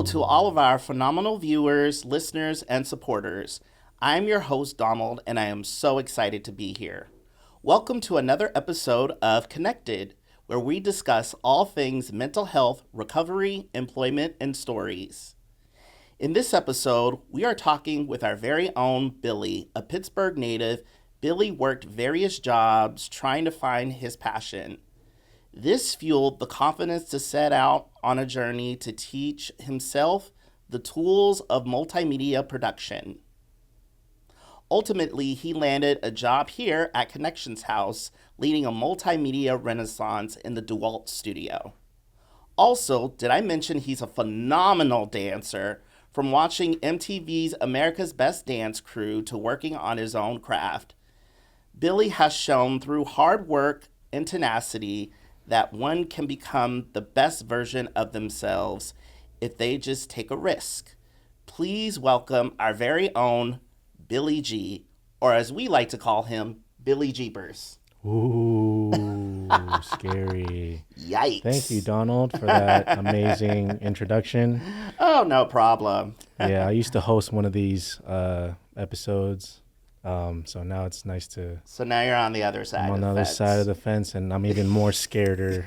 Hello to all of our phenomenal viewers, listeners, and supporters. I'm your host, Donald, and I am so excited to be here. Welcome to another episode of Connected, where we discuss all things mental health, recovery, employment, and stories. In this episode, we are talking with our very own Billy, a Pittsburgh native. Billy worked various jobs trying to find his passion. This fueled the confidence to set out on a journey to teach himself the tools of multimedia production. Ultimately, he landed a job here at Connections House, leading a multimedia renaissance in the DeWalt studio. Also, did I mention he's a phenomenal dancer, from watching MTV's America's Best Dance Crew to working on his own craft. Billy has shown through hard work and tenacity that one can become the best version of themselves if they just take a risk. Please welcome our very own Billy G, or as we like to call him, Billy Jeepers. Ooh, scary. Yikes. Thank you, Donald, for that amazing introduction. Oh, no problem. Yeah, I used to host one of these episodes. So now it's nice to... So now you're on the other side. I'm on the other side of the fence, and I'm even more scared or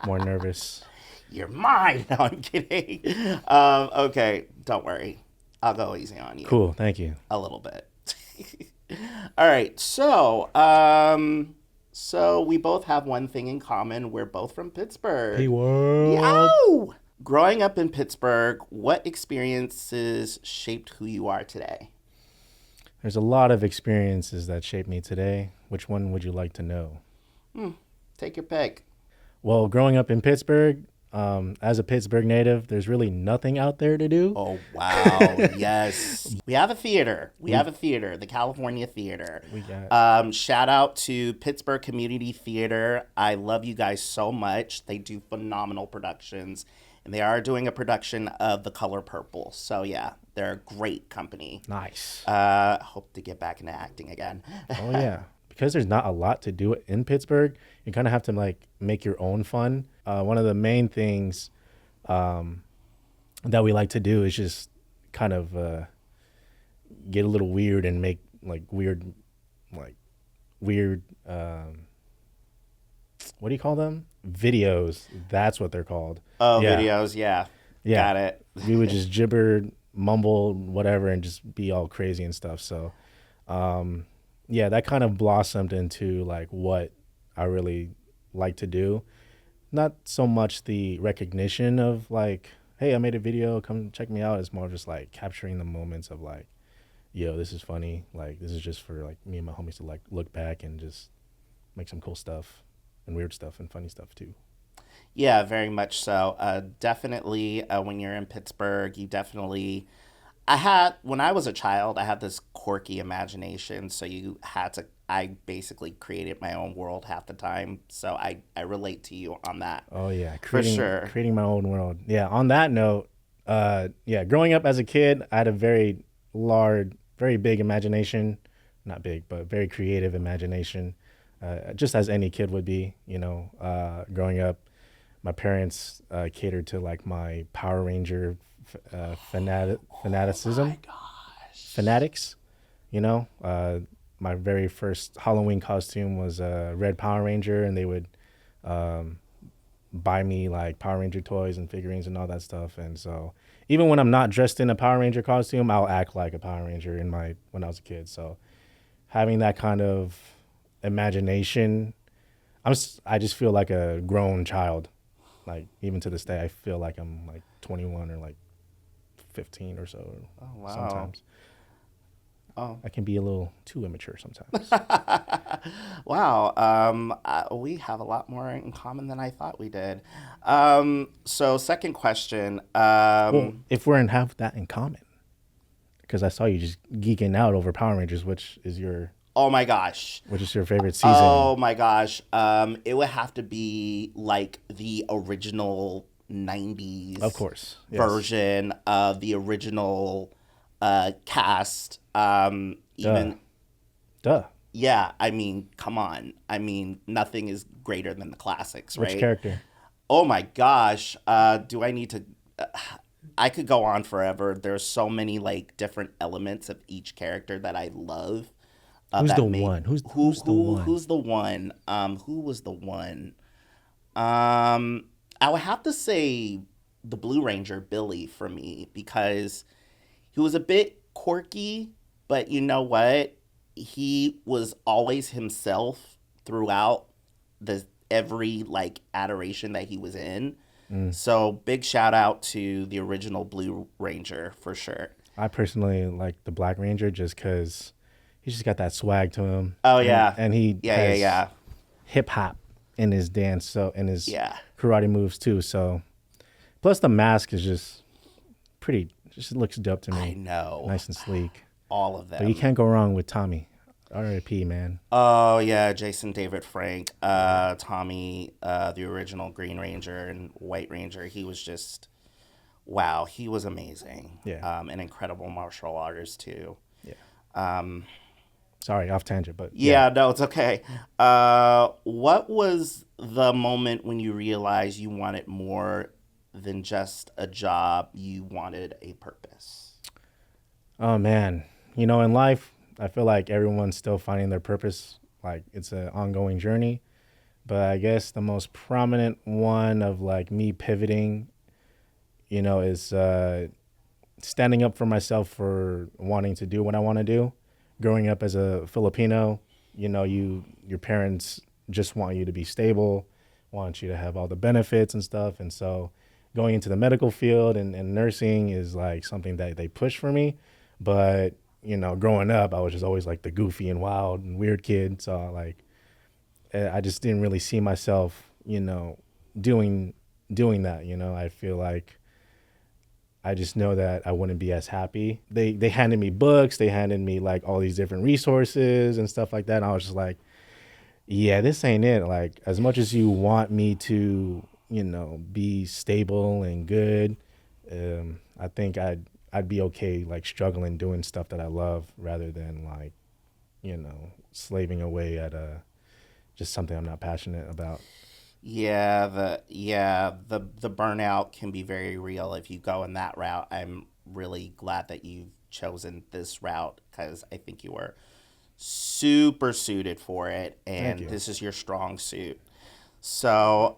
more nervous. You're mine. No, I'm kidding. Okay, don't worry. I'll go easy on you. Cool, thank you. A little bit. All right, so we both have one thing in common. We're both from Pittsburgh. Hey, world. Yow! Growing up in Pittsburgh, what experiences shaped who you are today? There's a lot of experiences that shaped me today. Which one would you like to know? Take your pick. Well, growing up in Pittsburgh, as a Pittsburgh native, there's really nothing out there to do. Oh, wow. Yes. We have a theater. The California Theater. We got... Shout out to Pittsburgh Community Theater. I love you guys so much. They do phenomenal productions. And they are doing a production of The Color Purple. So, yeah, they're a great company. Nice. Hope to get back into acting again. Oh, yeah. Because there's not a lot to do in Pittsburgh, you kind of have to, like, make your own fun. One of the main things that we like to do is just kind of get a little weird and make, weird, what do you call them? Videos. That's what they're called. Oh, yeah. Videos, yeah. Got it. We would just gibber, mumble, whatever, and just be all crazy and stuff. So, yeah, that kind of blossomed into, like, what I really like to do. Not so much the recognition of, like, hey, I made a video, come check me out. It's more just, like, capturing the moments of, like, yo, this is funny. Like, this is just for, like, me and my homies to, like, look back and just make some cool stuff. And weird stuff and funny stuff, too. Yeah, very much so. Definitely, when you're in Pittsburgh, you definitely... when I was a child, I had this quirky imagination, so I basically created my own world half the time, so I relate to you on that. Oh, yeah. For sure. Creating my own world. Yeah, on that note, growing up as a kid, I had a very big imagination. Not big, but very creative imagination. Just as any kid would be, growing up, my parents catered to, like, my Power Ranger fanaticism. Oh my gosh. Fanatics, my very first Halloween costume was a red Power Ranger, and they would buy me, like, Power Ranger toys and figurines and all that stuff. And so even when I'm not dressed in a Power Ranger costume, I'll act like a Power Ranger when I was a kid. So having that kind of imagination, I just feel like a grown child. Like, even to this day, I feel like I'm, like, 21 or, like, 15 or so. Oh, wow. Sometimes. Oh. I can be a little too immature sometimes. Wow. We have a lot more in common than I thought we did. So second question. Well, if we're have that in common, because I saw you just geeking out over Power Rangers, which is your... Oh my gosh. Which is your favorite season? Oh my gosh. It would have to be, like, the original 90s, of course, yes, version of the original cast. Even Duh. Yeah, I mean, come on. I mean, nothing is greater than the classics, right? Which character? Oh my gosh. Do I need to I could go on forever. There's so many like different elements of each character that I love. Who's the That make one? Who's the one? who's the one? Who was the one? I would have to say the Blue Ranger Billy for me because he was a bit quirky, but you know what? He was always himself throughout the every like adoration that he was in. Mm. So big shout out to the original Blue Ranger for sure. I personally like the Black Ranger just because he's just got that swag to him. Oh and, yeah, and he yeah, yeah, has yeah, hip hop in his dance, so in his yeah. karate moves too. So plus the mask is just pretty. Just looks dope to I me. know Nice and sleek. all of But you them. can't go wrong with Tommy. R.I.P. Man. Oh yeah, Jason David Frank, Yeah. Tommy, the original Green Ranger and White Ranger. He was just wow. He was amazing. Yeah. An incredible martial artist too. Yeah. Um, Sorry, off tangent, but yeah. yeah, no, it's okay. What was the moment when you realized you wanted more than just a job? You wanted a purpose. Oh man, in life, I feel like everyone's still finding their purpose. Like it's an ongoing journey. But I guess the most prominent one of like me pivoting, is standing up for myself for wanting to do what I want to do. Growing up as a Filipino, your parents just want you to be stable, want you to have all the benefits and stuff. And so going into the medical field and nursing is like something that they push for me. But, growing up, I was just always like the goofy and wild and weird kid. So like I just didn't really see myself, doing that. I feel like I just know that I wouldn't be as happy. They handed me books, they handed me like all these different resources and stuff like that. And I was just like, yeah, this ain't it. Like as much as you want me to, be stable and good, I think I'd be okay like struggling doing stuff that I love rather than like, slaving away at just something I'm not passionate about. The burnout can be very real if you go in that route. I'm really glad that you've chosen this route because I think you are super suited for it, Thank and you. this is your strong suit. So,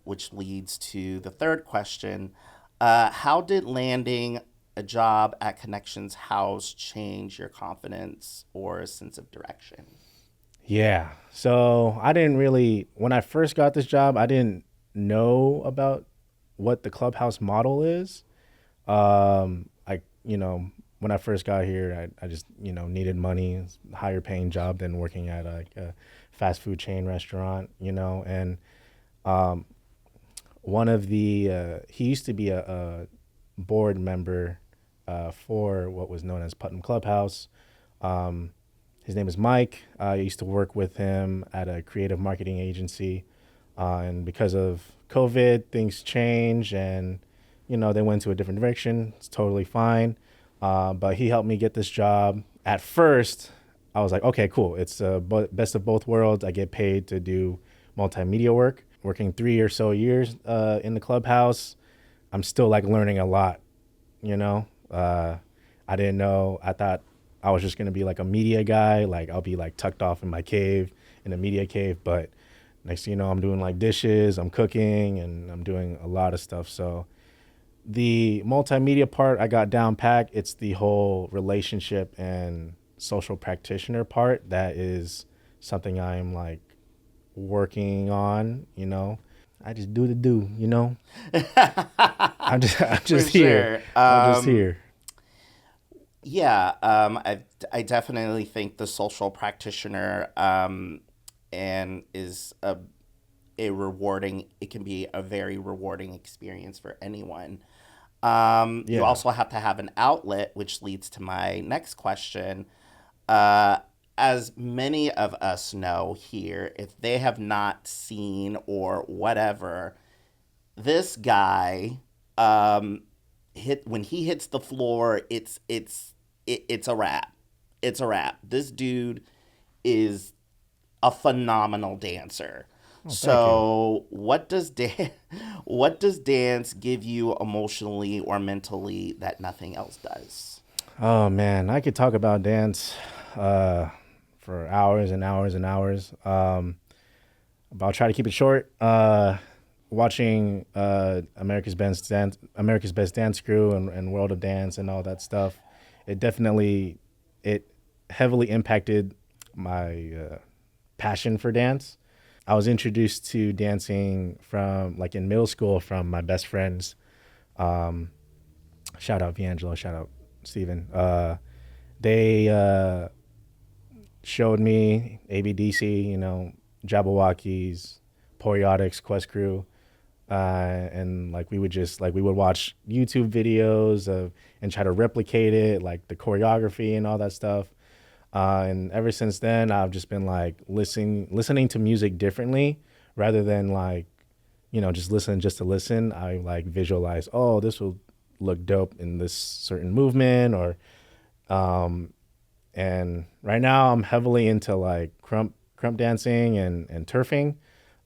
which leads to the third question: how did landing a job at Connections House change your confidence or sense of direction? Yeah. So I didn't really, when I first got this job, I didn't know about what the clubhouse model is. When I first got here, I just, needed money, it's a higher paying job than working at like a fast food chain restaurant, and one of he used to be a board member for what was known as Putnam Clubhouse. Um, his name is Mike. I used to work with him at a creative marketing agency. And because of COVID, things changed and, they went to a different direction. It's totally fine. But he helped me get this job. At first, I was like, okay, cool. It's best of both worlds. I get paid to do multimedia work. Working 3 or so years in the clubhouse, I'm still like learning a lot, you know? I didn't know. I thought I was just going to be like a media guy. Like I'll be like tucked off in my cave, in a media cave. But next thing you know, I'm doing like dishes, I'm cooking, and I'm doing a lot of stuff. So the multimedia part I got down pat. It's the whole relationship and social practitioner part that is something I'm like working on. I just do the do. I'm For just here. sure. I'm just here. Yeah, I definitely think the social practitioner and is a rewarding. It can be a very rewarding experience for anyone. You Yeah. also have to have an outlet, which leads to my next question. Uh, as many of us know here, if they have not seen or whatever, this guy hit when he hits the floor, it's a wrap. It's a wrap. This dude is a phenomenal dancer. Oh, thank you. So, what does dance give you emotionally or mentally that nothing else does? Oh man, I could talk about dance uh, for hours and hours and hours. But I'll try to keep it short. Watching America's Best Dance Crew, and World of Dance, and all that stuff, it definitely it heavily impacted my passion for dance. I was introduced to dancing from like in middle school from my best friends. Shout out D'Angelo, shout out Steven. They showed me ABDC, Jabberwockies, Poriotics, Quest Crew, and like we would watch YouTube videos of and try to replicate it, like the choreography and all that stuff. And ever since then, I've just been like listening to music differently rather than like just listen just to listen. I like visualize, oh, this will look dope in this certain movement or and right now I'm heavily into like crump dancing and turfing.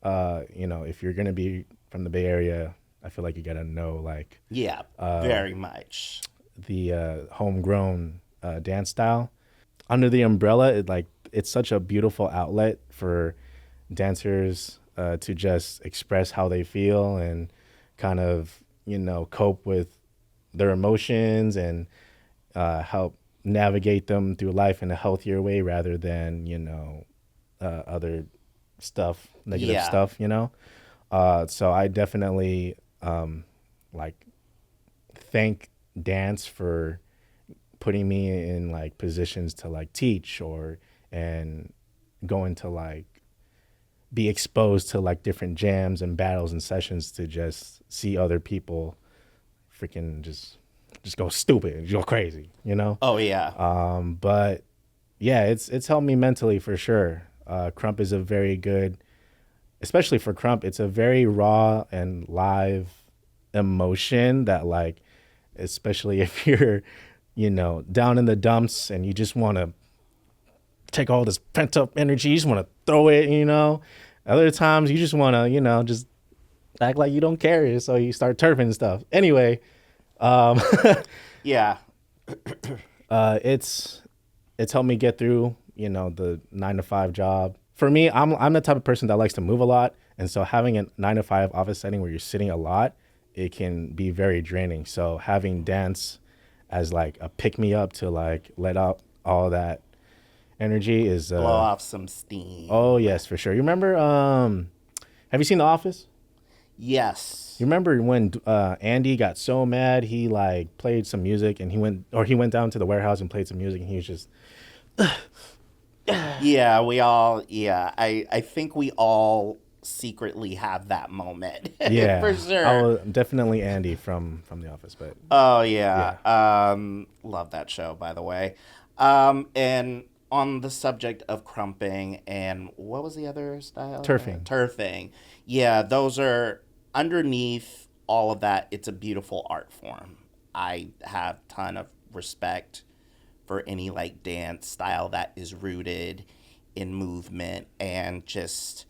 If you're gonna be from the Bay Area, I feel like you gotta know like Yeah, very much. the homegrown dance style. Under the umbrella, it's such a beautiful outlet for dancers to just express how they feel and kind of cope with their emotions and help navigate them through life in a healthier way rather than other stuff, negative Yeah. stuff. So I definitely like thank dance for putting me in like positions to like teach or and going to like be exposed to like different jams and battles and sessions to just see other people freaking just go stupid, just go crazy. Oh yeah. But yeah, it's helped me mentally for sure. Crump is a very good, especially for Crump, it's a very raw and live emotion that like, especially if you're, down in the dumps and you just want to take all this pent up energy, you just want to throw it. Other times you just want to, just act like you don't care. So you start turfing and stuff. Anyway, Yeah. it's helped me get through the 9 to 5 job. For me, I'm the type of person that likes to move a lot, and so having a 9 to 5 office setting where you're sitting a lot, it can be very draining. So having dance as like a pick me up to like let out all that energy is Blow off some steam. oh yes, for sure. You remember have you seen The Office? Yes. You remember when Andy got so mad he like played some music and he went down to the warehouse and played some music and he was just Yeah, we all, yeah. I think we all secretly have that moment. yeah. For I sure. was definitely Andy from The Office, but Oh yeah. yeah, Love that show, by the way. And on the subject of crumping and what was the other style? turfing. Turfing. Yeah, those are underneath all of that. It's a beautiful art form. I have ton of respect for any like dance style that is rooted in movement and just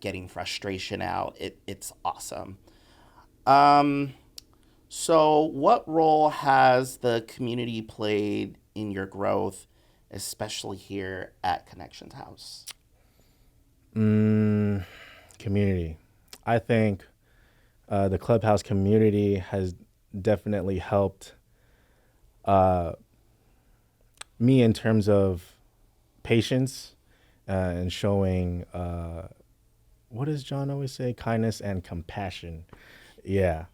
getting frustration out. It's awesome. Um, so, what role has the community played in your growth, especially here at Connections House? Mm, community. I think the clubhouse community has definitely helped me in terms of patience and showing what does John always say? Kindness and compassion. Yeah.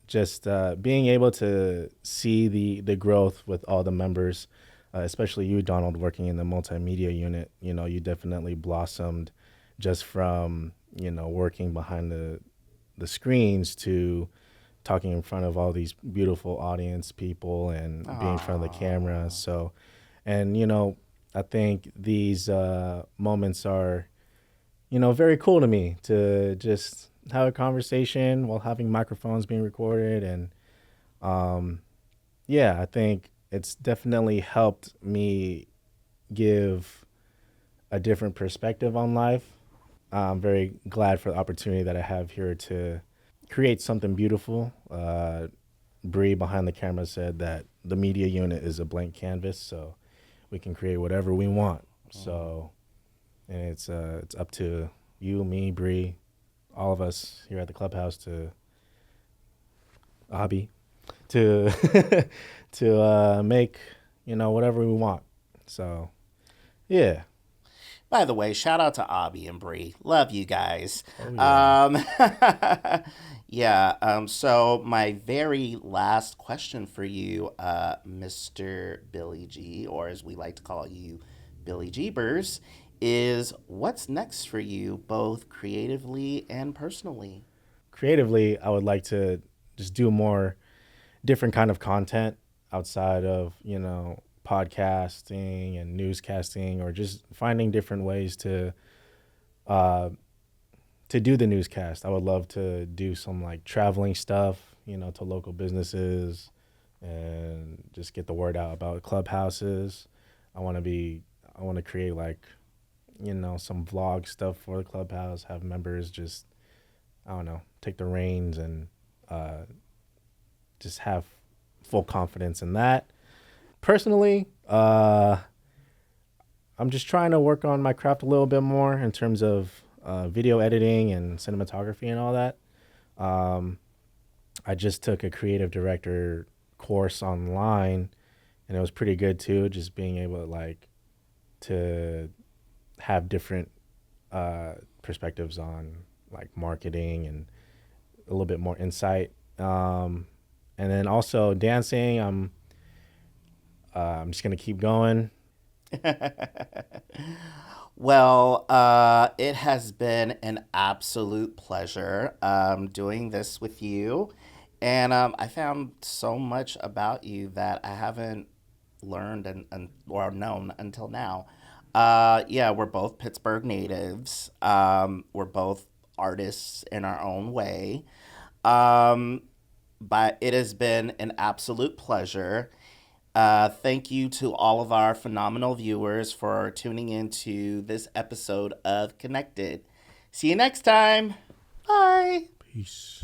Just being able to see the growth with all the members, especially you, Donald, working in the multimedia unit. You definitely blossomed just from working behind the screens to talking in front of all these beautiful audience people and being in front of the camera. Aww. So, and I think these moments are very cool to me to just have a conversation while having microphones being recorded. And yeah, I think it's definitely helped me give a different perspective on life. I'm very glad for the opportunity that I have here to create something beautiful. Bree behind the camera said that the media unit is a blank canvas, so we can create whatever we want. So, and it's up to you, me, Bree, all of us here at the clubhouse to Abby to to make whatever we want. So yeah. By the way, shout out to Abby and Bree. Love you guys. Oh yeah. Yeah. So my very last question for you, Mr. Billy G, or as we like to call you, Billy Jeebers, is what's next for you, both creatively and personally? Creatively, I would like to just do more different kind of content outside of podcasting and newscasting, or just finding different ways uh, to do the newscast. I would love to do some like traveling stuff, to local businesses and just get the word out about clubhouses. I want to create like, some vlog stuff for the clubhouse, have members just, I don't know, take the reins and uh, just have full confidence in that. Personally, I'm just trying to work on my craft a little bit more in terms of video editing and cinematography and all that. Um, I just took a creative director course online, and it was pretty good too. Just being able to to have different perspectives on like marketing and a little bit more insight. And then also dancing. I'm just gonna keep going. Well, it has been an absolute pleasure doing this with you. And I found so much about you that I haven't learned or known until now. Yeah, we're both Pittsburgh natives. We're both artists in our own way. Um, but it has been an absolute pleasure. Thank you to all of our phenomenal viewers for tuning into this episode of Connected. See you next time. Bye. Peace.